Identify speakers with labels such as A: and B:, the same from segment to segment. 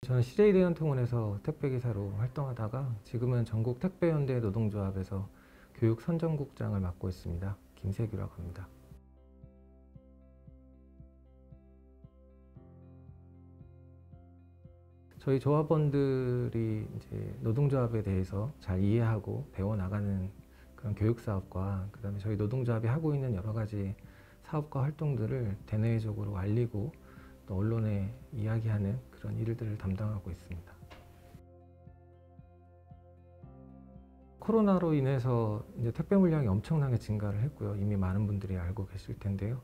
A: 저는 CJ대형통운에서 택배기사로 활동하다가 지금은 전국 택배연대 노동조합에서 교육선정국장을 맡고 있습니다. 김세규라고 합니다. 저희 조합원들이 이제 노동조합에 대해서 잘 이해하고 배워나가는 그런 교육사업과 그다음에 저희 노동조합이 하고 있는 여러 가지 사업과 활동들을 대내적으로 알리고 또 언론에 이야기하는 그런 일들을 담당하고 있습니다. 코로나로 인해서 이제 택배 물량이 엄청나게 증가를 했고요. 이미 많은 분들이 알고 계실 텐데요.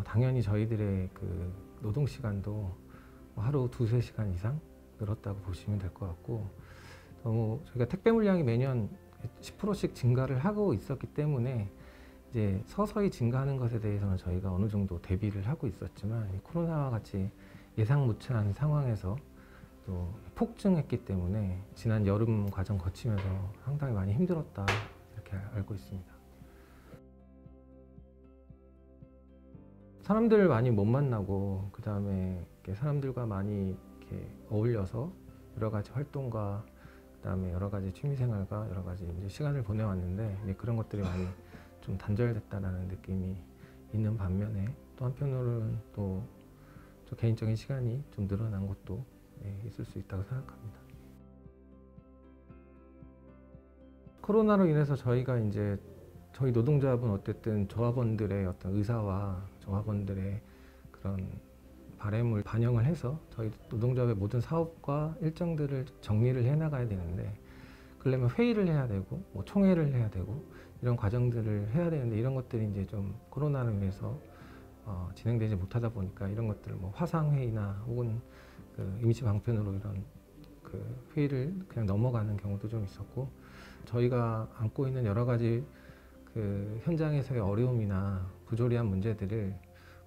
A: 당연히 저희들의 그 노동 시간도 하루 2~3시간 이상 늘었다고 보시면 될 것 같고, 저희가 택배 물량이 매년 10%씩 증가를 하고 있었기 때문에 이제 서서히 증가하는 것에 대해서는 저희가 어느 정도 대비를 하고 있었지만, 이 코로나와 같이 예상 못한 상황에서 또 폭증했기 때문에 지난 여름 과정 거치면서 상당히 많이 힘들었다, 이렇게 알고 있습니다. 사람들 많이 못 만나고, 그 다음에 사람들과 많이 이렇게 어울려서 여러 가지 활동과 그 다음에 여러 가지 취미생활과 여러 가지 이제 시간을 보내왔는데, 그런 것들이 많이 좀 단절됐다라는 느낌이 있는 반면에, 또 한편으로는 또 개인적인 시간이 좀 늘어난 것도 있을 수 있다고 생각합니다. 코로나로 인해서 저희가 이제 저희 노동조합은 어쨌든 조합원들의 어떤 의사와 조합원들의 그런 바람을 반영을 해서 저희 노동조합의 모든 사업과 일정들을 정리를 해나가야 되는데, 그러려면 회의를 해야 되고 총회를 해야 되고 이런 과정들을 해야 되는데, 이런 것들이 이제 좀 코로나로 인해서 진행되지 못하다 보니까 이런 것들을 화상회의나 혹은 그 임시 방편으로 이런 그 회의를 그냥 넘어가는 경우도 좀 있었고, 저희가 안고 있는 여러 가지 그 현장에서의 어려움이나 부조리한 문제들을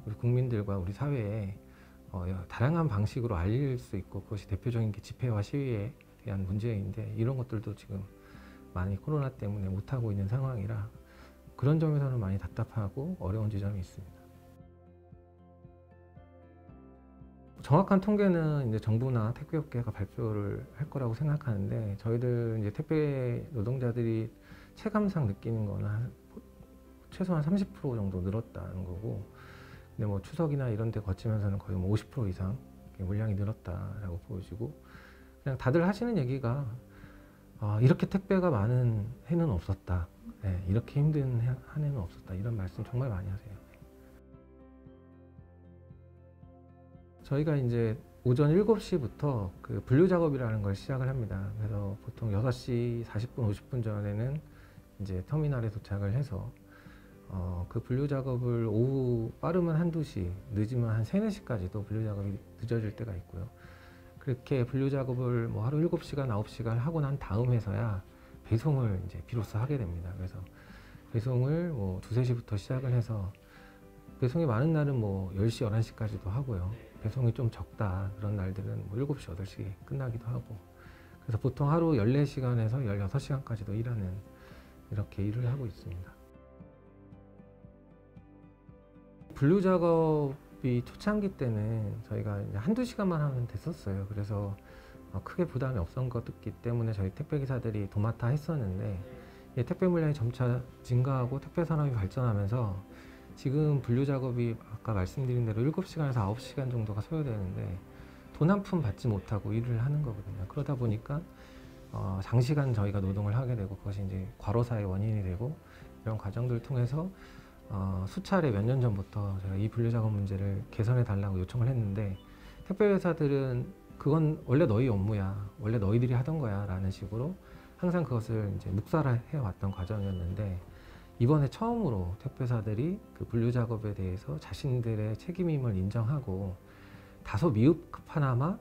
A: 우리 국민들과 우리 사회에 다양한 방식으로 알릴 수 있고, 그것이 대표적인 게 집회와 시위에 대한 문제인데, 이런 것들도 지금 많이 코로나 때문에 못하고 있는 상황이라 그런 점에서는 많이 답답하고 어려운 지점이 있습니다. 정확한 통계는 이제 정부나 택배업계가 발표를 할 거라고 생각하는데, 저희들 이제 택배 노동자들이 체감상 느끼는 거는 최소한 30% 정도 늘었다는 거고, 근데 추석이나 이런 데 거치면서는 거의 50% 이상 물량이 늘었다라고 보여지고, 그냥 다들 하시는 얘기가 이렇게 택배가 많은 해는 없었다, 이렇게 힘든 한 해는 없었다, 이런 말씀 정말 많이 하세요. 저희가 이제 오전 7시부터 그 분류 작업이라는 걸 시작을 합니다. 그래서 보통 6시 40분, 50분 전에는 이제 터미널에 도착을 해서 그 분류 작업을 오후 빠르면 1~2시, 늦으면 한 3~4시까지도 분류 작업이 늦어질 때가 있고요. 그렇게 분류 작업을 하루 7시간, 9시간 하고 난 다음에서야 배송을 이제 비로소 하게 됩니다. 그래서 배송을 2~3시부터 시작을 해서, 배송이 많은 날은 10시, 11시까지도 하고요. 배송이 좀 적다 그런 날들은 7시, 8시 끝나기도 하고, 그래서 보통 하루 14시간에서 16시간까지도 일하는, 이렇게 일을 하고 있습니다. 분류 작업이 초창기 때는 저희가 이제 1~2시간만 하면 됐었어요. 그래서 크게 부담이 없었기 때문에 저희 택배기사들이 도맡아 했었는데, 택배 물량이 점차 증가하고 택배 산업이 발전하면서 지금 분류 작업이 아까 말씀드린 대로 7시간에서 9시간 정도가 소요되는데, 돈 한 푼 받지 못하고 일을 하는 거거든요. 그러다 보니까 장시간 저희가 노동을 하게 되고, 그것이 이제 과로사의 원인이 되고, 이런 과정들을 통해서 수차례 몇 년 전부터 제가 이 분류 작업 문제를 개선해 달라고 요청을 했는데, 택배 회사들은 그건 원래 너희 업무야, 원래 너희들이 하던 거야 라는 식으로 항상 그것을 이제 묵살해 왔던 과정이었는데, 이번에 처음으로 택배사들이 그 분류 작업에 대해서 자신들의 책임임을 인정하고 다소 미흡하나마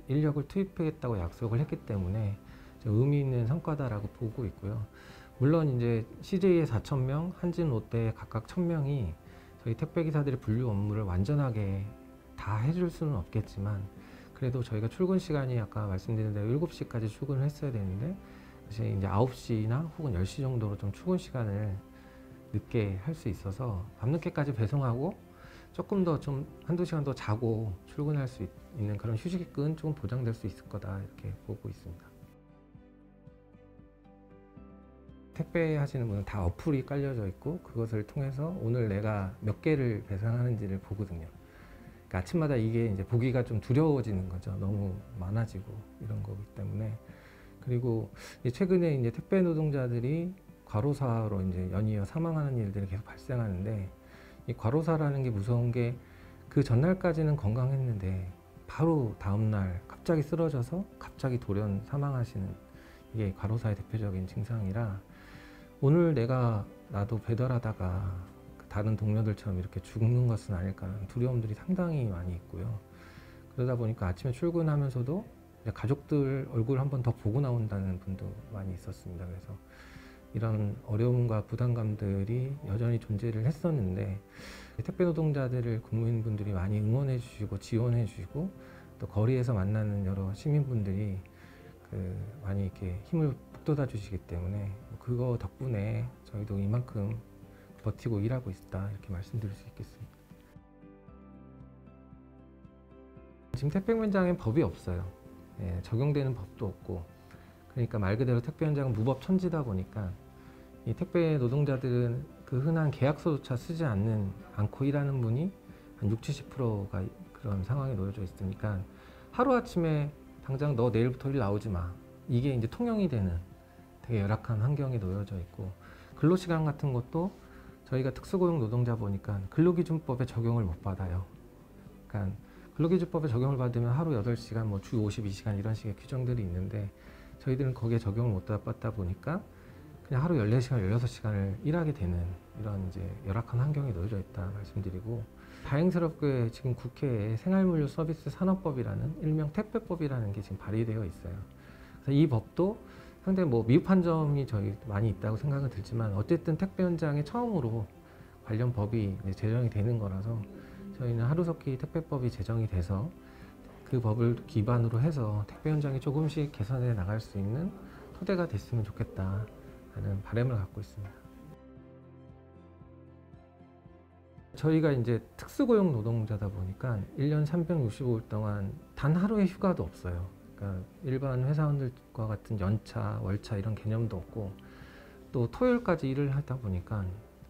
A: 인력을 투입하겠다고 약속을 했기 때문에 의미 있는 성과다라고 보고 있고요. 물론 이제 CJ의 4,000명, 한진 롯데 각각 1,000명이 저희 택배기사들의 분류 업무를 완전하게 다 해줄 수는 없겠지만, 그래도 저희가 출근 시간이 아까 말씀드린 대로 7시까지 출근을 했어야 되는데, 사실 이제 9시나 혹은 10시 정도로 좀 출근 시간을 늦게 할 수 있어서 밤늦게까지 배송하고 조금 더 좀 한두 시간 더 자고 출근할 수 있는 그런 휴식은 조금 보장될 수 있을 거다 이렇게 보고 있습니다. 택배 하시는 분은 다 어플이 깔려져 있고 그것을 통해서 오늘 내가 몇 개를 배송하는지를 보거든요. 그러니까 아침마다 이게 이제 보기가 좀 두려워지는 거죠. 너무 많아지고 이런 거기 때문에. 그리고 최근에 이제 택배 노동자들이 과로사로 이제 연이어 사망하는 일들이 계속 발생하는데, 이 과로사라는 게 무서운 게 그 전날까지는 건강했는데 바로 다음날 갑자기 쓰러져서 갑자기 돌연 사망하시는, 이게 과로사의 대표적인 증상이라, 오늘 나도 배달하다가 다른 동료들처럼 이렇게 죽는 것은 아닐까라는 두려움들이 상당히 많이 있고요. 그러다 보니까 아침에 출근하면서도 가족들 얼굴 한 번 더 보고 나온다는 분도 많이 있었습니다. 그래서 이런 어려움과 부담감들이 여전히 존재를 했었는데, 택배 노동자들을 국민분들이 많이 응원해 주시고 지원해 주시고, 또 거리에서 만나는 여러 시민분들이 많이 이렇게 힘을 북돋아 주시기 때문에 그거 덕분에 저희도 이만큼 버티고 일하고 있다 이렇게 말씀드릴 수 있겠습니다. 지금 택배 현장엔 법이 없어요. 적용되는 법도 없고, 그러니까 말 그대로 택배 현장은 무법천지다 보니까 이 택배 노동자들은 그 흔한 계약서조차 쓰지 않고 일하는 분이 한 60~70%가 그런 상황에 놓여져 있으니까, 하루아침에 당장 너 내일부터 일 나오지 마, 이게 이제 통용이 되는 되게 열악한 환경에 놓여져 있고, 근로시간 같은 것도 저희가 특수고용 노동자 보니까 근로기준법에 적용을 못 받아요. 그러니까 근로기준법에 적용을 받으면 하루 8시간, 뭐 주 52시간 이런 식의 규정들이 있는데, 저희들은 거기에 적용을 못 받다 보니까 그냥 하루 14시간, 16시간을 일하게 되는 이런 이제 열악한 환경에 놓여져 있다 말씀드리고, 다행스럽게 지금 국회에 생활물류 서비스 산업법이라는 일명 택배법이라는 게 지금 발의되어 있어요. 그래서 이 법도 상당히 미흡한 점이 저희 많이 있다고 생각은 들지만, 어쨌든 택배 현장에 처음으로 관련 법이 이제 제정이 되는 거라서 저희는 하루속히 택배법이 제정이 돼서 그 법을 기반으로 해서 택배 현장이 조금씩 개선해 나갈 수 있는 토대가 됐으면 좋겠다 하는 바람을 갖고 있습니다. 저희가 이제 특수고용 노동자다 보니까 1년 365일 동안 단 하루의 휴가도 없어요. 그러니까 일반 회사원들과 같은 연차, 월차 이런 개념도 없고, 또 토요일까지 일을 하다 보니까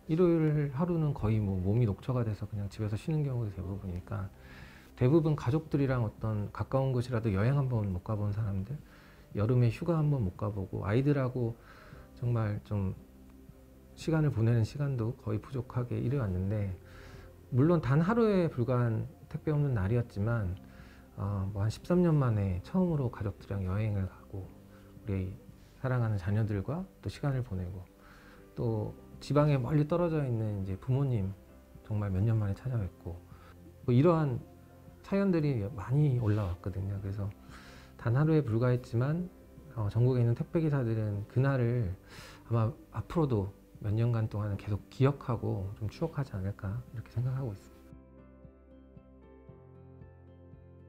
A: 일요일 하루는 거의 몸이 녹초가 돼서 그냥 집에서 쉬는 경우도 대부분이니까, 대부분 가족들이랑 어떤 가까운 곳이라도 여행 한번 못 가본 사람들, 여름에 휴가 한번 못 가보고, 아이들하고 정말 좀 시간을 보내는 시간도 거의 부족하게 일해왔는데, 물론 단 하루에 불과한 택배 없는 날이었지만 한 13년 만에 처음으로 가족들이랑 여행을 가고, 우리 사랑하는 자녀들과 또 시간을 보내고, 또 지방에 멀리 떨어져 있는 이제 부모님 정말 몇 년 만에 찾아뵙고, 이러한 사연들이 많이 올라왔거든요. 그래서 단 하루에 불과했지만 전국에 있는 택배기사들은 그날을 아마 앞으로도 몇 년간 동안은 계속 기억하고 좀 추억하지 않을까 이렇게 생각하고 있습니다.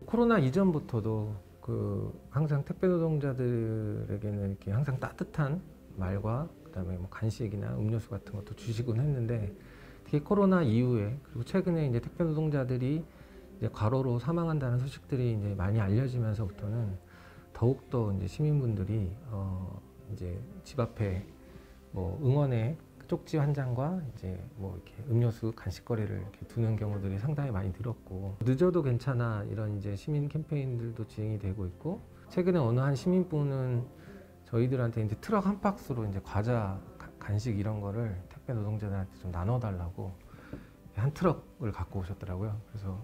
A: 코로나 이전부터도 항상 택배 노동자들에게는 이렇게 항상 따뜻한 말과 그다음에 간식이나 음료수 같은 것도 주시곤 했는데, 특히 코로나 이후에, 그리고 최근에 이제 택배 노동자들이 이제 과로로 사망한다는 소식들이 이제 많이 알려지면서부터는 더욱더 이제 시민분들이 이제 집 앞에 응원의 쪽지 한 장과 이제 이렇게 음료수, 간식거리를 이렇게 두는 경우들이 상당히 많이 늘었고, 늦어도 괜찮아 이런 이제 시민 캠페인들도 진행이 되고 있고, 최근에 어느 한 시민분은 저희들한테 이제 트럭 한 박스로 이제 과자, 간식 이런 거를 택배 노동자들한테 좀 나눠달라고 한 트럭을 갖고 오셨더라고요. 그래서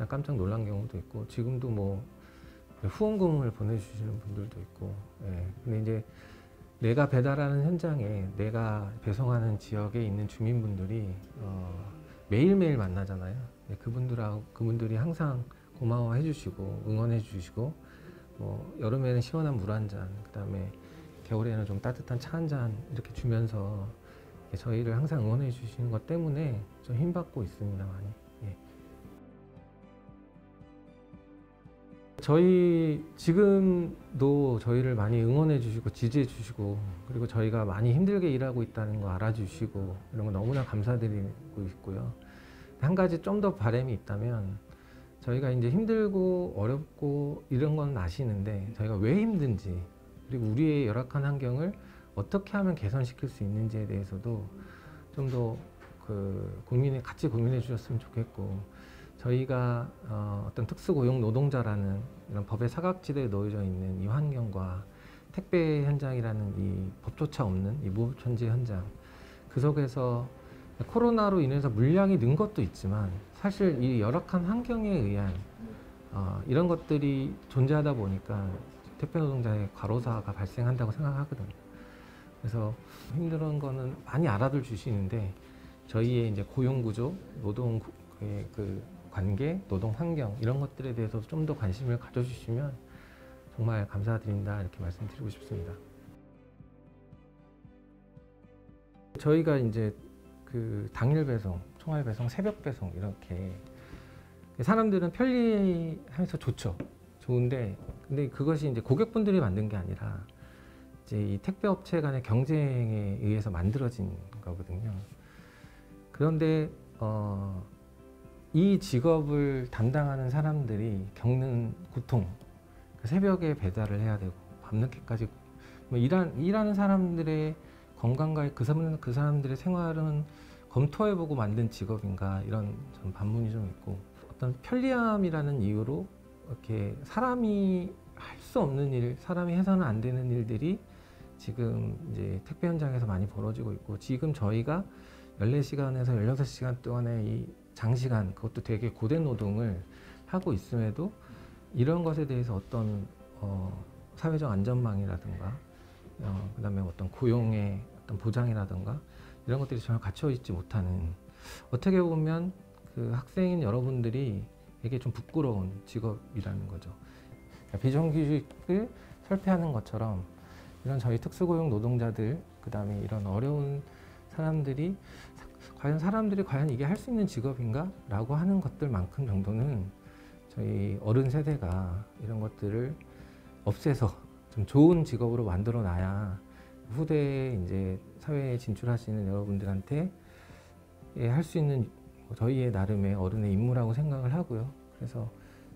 A: 깜짝 놀란 경우도 있고, 지금도 후원금을 보내주시는 분들도 있고, 근데 이제 내가 배달하는 현장에, 내가 배송하는 지역에 있는 주민분들이 매일매일 만나잖아요. 그분들이 항상 고마워해 주시고 응원해 주시고, 여름에는 시원한 물 한 잔, 그 다음에 겨울에는 좀 따뜻한 차 한 잔 이렇게 주면서 저희를 항상 응원해 주시는 것 때문에 좀 힘받고 있습니다, 많이. 저희 지금도 저희를 많이 응원해 주시고 지지해 주시고, 그리고 저희가 많이 힘들게 일하고 있다는 거 알아주시고, 이런 거 너무나 감사드리고 있고요. 한 가지 좀 더 바람이 있다면 저희가 이제 힘들고 어렵고 이런 건 아시는데 저희가 왜 힘든지 그리고 우리의 열악한 환경을 어떻게 하면 개선시킬 수 있는지에 대해서도 좀 더 같이 고민해 주셨으면 좋겠고 저희가 어떤 특수고용 노동자라는 이런 법의 사각지대에 놓여져 있는 이 환경과 택배 현장이라는 이 법조차 없는 이 무법천지 현장 그 속에서 코로나로 인해서 물량이 는 것도 있지만 사실 이 열악한 환경에 의한 이런 것들이 존재하다 보니까 택배 노동자의 과로사가 발생한다고 생각하거든요. 그래서 힘든 거는 많이 알아들 주시는데 저희의 이제 고용 구조, 노동 관계, 노동 환경 이런 것들에 대해서 좀 더 관심을 가져주시면 정말 감사드린다 이렇게 말씀드리고 싶습니다. 저희가 이제 당일 배송, 총알 배송, 새벽 배송 이렇게 사람들은 편리해서 좋죠. 좋은데 근데 그것이 이제 고객분들이 만든 게 아니라 이제 이 택배 업체 간의 경쟁에 의해서 만들어진 거거든요. 그런데 이 직업을 담당하는 사람들이 겪는 고통, 새벽에 배달을 해야 되고 밤늦게까지 일하는 사람들의 건강과 그 사람들의 생활은 검토해보고 만든 직업인가 이런 전 반문이 좀 있고 어떤 편리함이라는 이유로 이렇게 사람이 할 수 없는 일, 사람이 해서는 안 되는 일들이 지금 이제 택배 현장에서 많이 벌어지고 있고 지금 저희가 14시간에서 16시간 동안의 이 장시간 그것도 되게 고된 노동을 하고 있음에도 이런 것에 대해서 어떤 사회적 안전망이라든가 그다음에 어떤 고용의 어떤 보장이라든가 이런 것들이 전혀 갖춰 있지 못하는 어떻게 보면 그 학생인 여러분들이 되게 좀 부끄러운 직업이라는 거죠. 비정규직을 설패하는 것처럼 이런 저희 특수고용 노동자들 그다음에 이런 어려운 사람들이 과연 이게 할 수 있는 직업인가? 라고 하는 것들만큼 정도는 저희 어른 세대가 이런 것들을 없애서 좀 좋은 직업으로 만들어 놔야 후대에 이제 사회에 진출하시는 여러분들한테 할 수 있는 저희의 나름의 어른의 임무라고 생각을 하고요. 그래서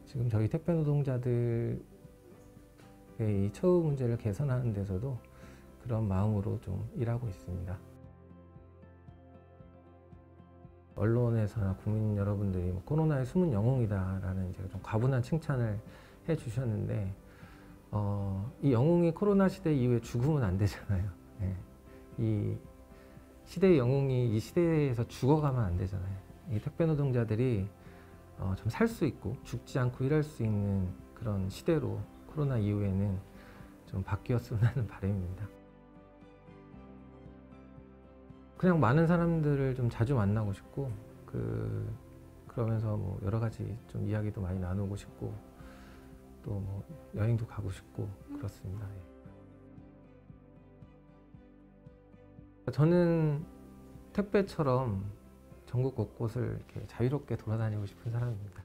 A: 지금 저희 택배 노동자들의 이 처우 문제를 개선하는 데서도 그런 마음으로 좀 일하고 있습니다. 언론에서나 국민 여러분들이 코로나의 숨은 영웅이다라는 이제 좀 과분한 칭찬을 해주셨는데 이 영웅이 코로나 시대 이후에 죽으면 안 되잖아요. 네. 이 시대의 영웅이 이 시대에서 죽어가면 안 되잖아요. 이 택배 노동자들이 좀 살 수 있고 죽지 않고 일할 수 있는 그런 시대로 코로나 이후에는 좀 바뀌었으면 하는 바람입니다. 그냥 많은 사람들을 좀 자주 만나고 싶고 그러면서 뭐 여러 가지 좀 이야기도 많이 나누고 싶고 또 뭐 여행도 가고 싶고 그렇습니다. 저는 택배처럼 전국 곳곳을 이렇게 자유롭게 돌아다니고 싶은 사람입니다.